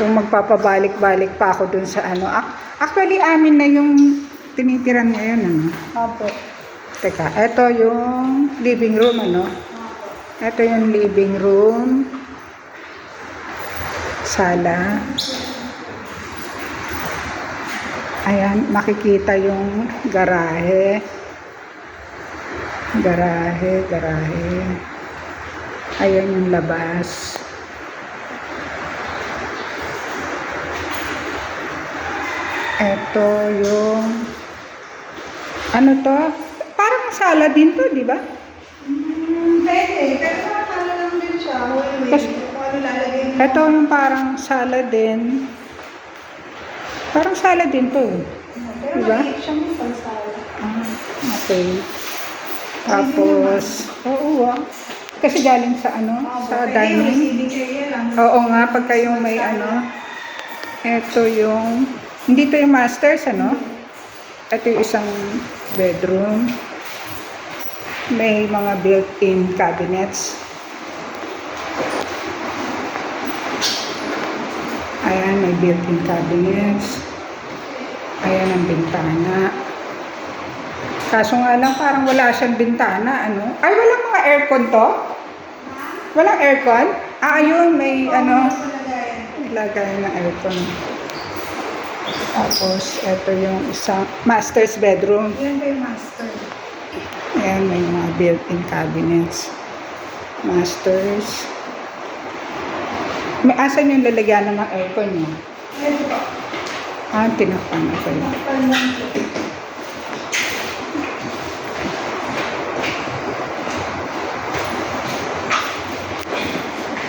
Kung magpapabalik-balik pa ako dun sa ano. Actually, amin na yung tinitiran ngayon, ano. Opo. Teka, ito yung living room, ano. Ito yung living room. Sala. Ayan, makikita yung garahe. Garahe. Ayan yung labas. Ito yung ano to? Parang sala din to, di ba? Pwede. Pero nakakala lang din siya. Kung ano lalagay mo. Ito yung parang sala din. Parang sala din to. Pero Diba? maliit siyang pansala. Okay. Tapos, oo kasi galing sa ano, sa dining. Receiving area lang. Oo nga, pagka yung may ano, ito yung, hindi to yung masters, ano? Ito yung isang bedroom. May mga built-in cabinets. Ayan, may built-in cabinets. Ayan ang bintana. Kaso nga lang, parang wala siyang bintana, ano? Ay, walang mga aircon to? Walang aircon? Ayun, may ano, lagay ng aircon. Tapos, ito yung isang master's bedroom. Yan ba yung master? Ayan, may mga built-in cabinets. Masters. May asan yung lalagyan ng aircon niya? Ito po. Tinakpan na kayo. Nakapal lang po.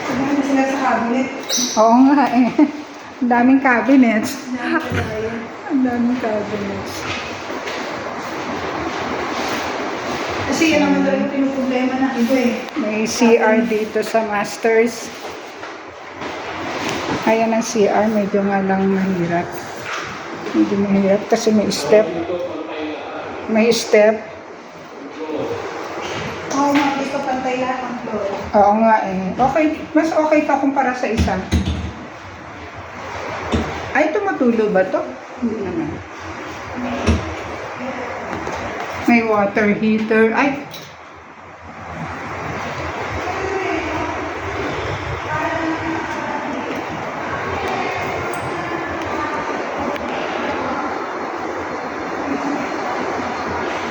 Sabihan na sila sa cabinet. Oo nga eh. Ang daming cabinets. Yan, yan. Ang daming cabinets. Kasi yan naman talaga pinuproblema ng iba eh. May CR dito sa masters. Ayan ang CR. Medyo nga lang mahirap. Medyo mahirap kasi may step. May step. Oo, mga dito pantay lahat ang floor. Oo nga eh. Okay. Mas okay pa kumpara sa isa. Ay, tumutulo ba to? Hindi naman. May water heater. Ay!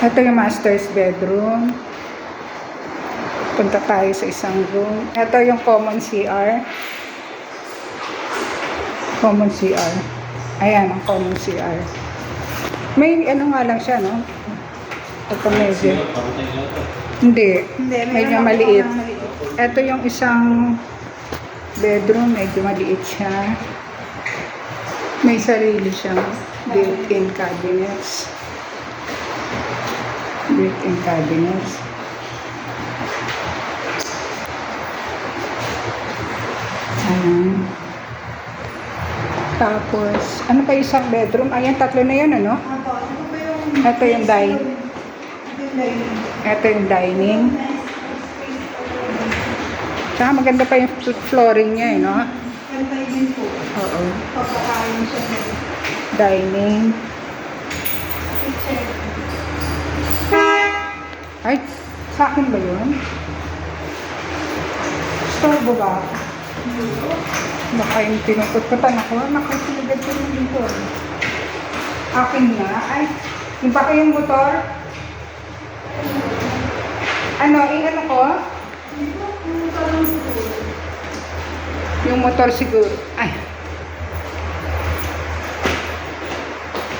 Ito yung master's bedroom. Punta tayo sa isang room. Ito yung common CR. Common CR. Ayan, ang common CR. May ano nga lang siya, no? Ito medyo. Hindi. Medyo maliit. Ito yung isang bedroom. Medyo maliit siya. May sarili siyang built-in cabinets. Built-in cabinets. Ayan. Tapos, ano pa isang bedroom? Ayan, tatlo na yun, ano? Apo, ano ba yung... Ito yung dining. Ito yung dining. Ito yung dining. Tsaka maganda pa yung flooring niya, no? Pantay din po. Oo. Papakain siya. Dining. Kitchen. Ay, sa akin ba yun? Storbo ba? Baka yung pinuputputan ako. Nakasilagad ko rin dito. Akin na. Ay, yung baka yung motor? Ano, ano ko? Yung motor siguro. Ay.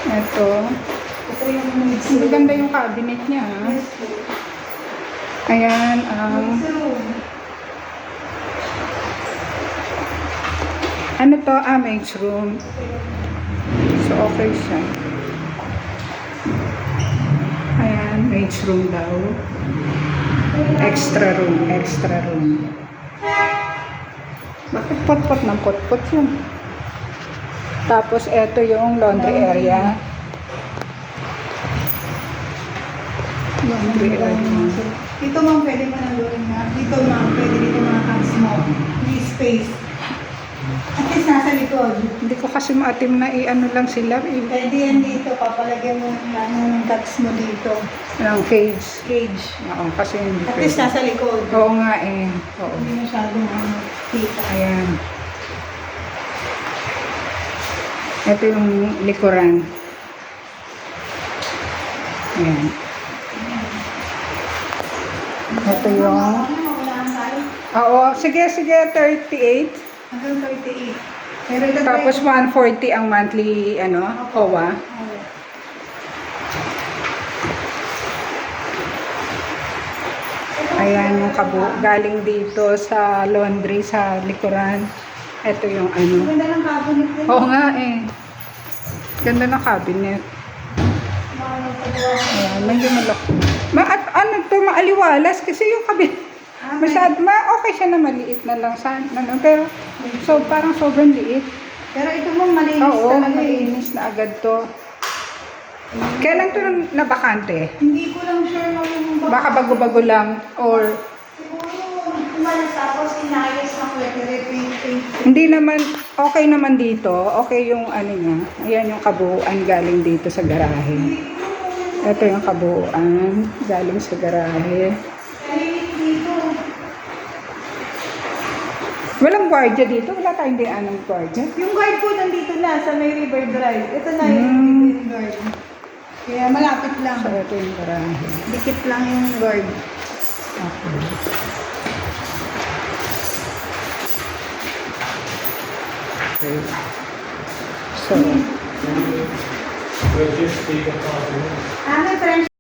Ito. Ito yung Maganda yung cabinet niya, ha? yes po. Ayan, Mixed room. ano to? Maid's room. So, okay siya. Ayan, maid's room daw. Extra room, extra room. Bakit pot-pot ng pot-pot yun? Tapos, eto yung laundry area. Laundry area. Dito ma'am, pwede pa na gawin nga. Dito ma'am, pwede dito mga hands mo. May space. At least nasa likod. Hindi ko kasi maatim na i-ano lang sila. Pwede yan dito, papalagyan mo ng cats mo dito. Ng cage. Cage. Oo, kasi hindi At least pwede. nasa likod. Oo nga eh. Oo. Hindi masyadong kita. Ayan. Ito yung likuran. Ayan. Ito yung... Wala ang tayo. Oo, sige, 38. Hanggang 38. Pero ito Tapos 140 ang monthly, COA. Ayan yung galing dito sa laundry sa likuran. Ito yung Ganda ng cabinet din. Oo nga eh. Ganda ng cabinet. Ayan, medyo malaki. At maaliwalas kasi yung cabinet. Okay siya na maliit na lang pero parang sobrang liit. Pero ito mo malinis Oo, talaga eh. malinis na agad to. Kailan to nabakante? Hindi ko lang sure kung Baka bago-bago lang or siguro umalis tapos inayos na paint. hindi naman, okay naman dito. Okay yung niya. Ayan yung kabuuan galing dito sa garahe. Ito yung kabuuan galing sa garahe. Dito. Walang gwardiya dito? Wala tayong dianong gwardiya? Yung guard po nandito na sa may River Drive. Ito na yung guard. Kaya malapit lang. So, ito yung garahe. Dikit lang yung guard. Okay. Okay. So, Ano, friends?